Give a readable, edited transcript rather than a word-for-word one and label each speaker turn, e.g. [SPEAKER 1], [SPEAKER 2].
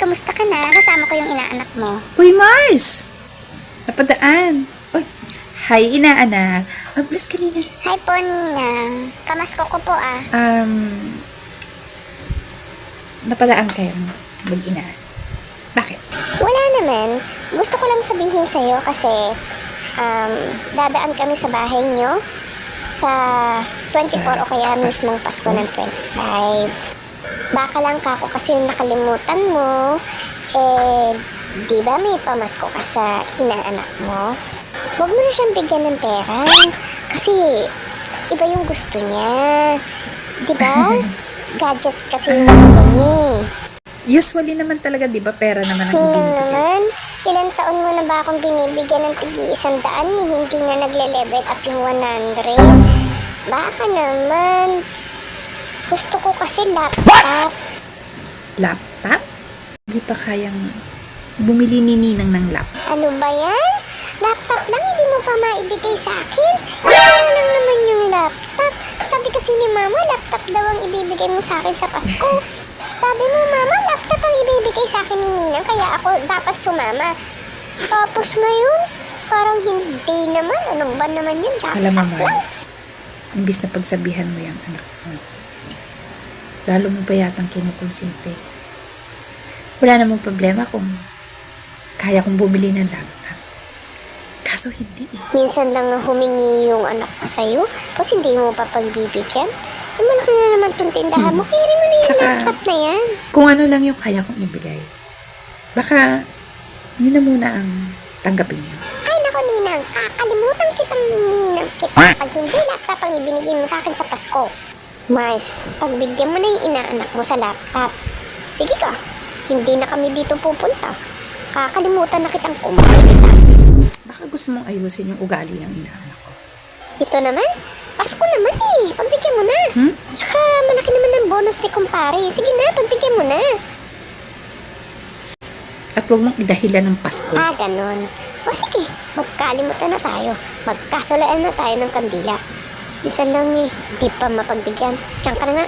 [SPEAKER 1] kamusta ka na? Kasama ko yung inaanak mo.
[SPEAKER 2] Uy, Mars! Napadaan. Uy, hi, inaanak. Bless kanina.
[SPEAKER 1] Hi po, Ninang. Kamasko ko po ah.
[SPEAKER 2] Napadaan kayo mag-ina. Bakit?
[SPEAKER 1] Wala naman. Gusto ko lang sabihin sa'yo kasi dadaan kami sa bahay nyo sa 24 o kaya mismong Pasko ng 25. Baka lang kako kasi nakalimutan mo. Di ba may pamasko ka sa inaanak mo? Huwag mo na siyang bigyan ng pera. Kasi iba yung gusto niya. Di ba? Gadget kasi yung gusto niya.
[SPEAKER 2] Usually naman talaga, di ba, pera naman ang ibinibigay.
[SPEAKER 1] naman, ilang taon mo na ba akong binibigyan ng tig-100 ni hindi nga nagle-level up yung 100? Baka naman. Gusto ko kasi laptop.
[SPEAKER 2] Laptop? Hindi pa kayang bumili ni Ninang ng laptop.
[SPEAKER 1] Ano ba yan? Laptop lang, hindi mo pa maibigay sa akin? Ikaw lang naman yung laptop. Sabi kasi ni Mama, laptop daw ang ibibigay mo sa akin sa Pasko. Sabi mo, Mama, laptop ang ibibigay sa akin ni Ninang, kaya ako dapat sumama. Tapos ngayon, parang hindi naman. Ano ba naman yun? Laptop
[SPEAKER 2] Alam mo,
[SPEAKER 1] lang.
[SPEAKER 2] Mars, imbis na pagsabihan mo yung anak mo, lalo mo ba yatang kinukonsinti? Wala namang problema kung kaya kong bumili ng laptop. Kaso hindi eh.
[SPEAKER 1] Minsan lang na humingi yung anak ko sa'yo, tapos hindi mo pa pagbibigyan. Ay, malaki na naman itong tindahan mo. Kaya rin mo na yung
[SPEAKER 2] Saka,
[SPEAKER 1] laptop na yan.
[SPEAKER 2] kung ano lang yung kaya kong ibigay, baka yun na muna ang tanggapin niyo.
[SPEAKER 1] Ay, nako, Ninang. Kakalimutan kitang Ninang kita. Pag hindi laptop ang ibinigay mo sa akin sa Pasko. Mars, pagbigyan mo na yung inaanak mo sa laptop. Sige ka, hindi na kami dito pupunta. Kakalimutan na kitang kumain kita.
[SPEAKER 2] Baka gusto mong ayusin yung ugali ng inaanak ko.
[SPEAKER 1] Ito naman, Pasko naman eh. Pagbigyan mo na. Tsaka malaki naman ang bonus ni kumpare. Sige na, pagbigyan mo na.
[SPEAKER 2] At huwag mong idahilan ng Pasko.
[SPEAKER 1] Ah, ganun. O sige, magkalimutan na tayo. Magkasulaan na tayo ng kandila. Isa lang eh, di pa mapagbigyan. Diyan ka na nga.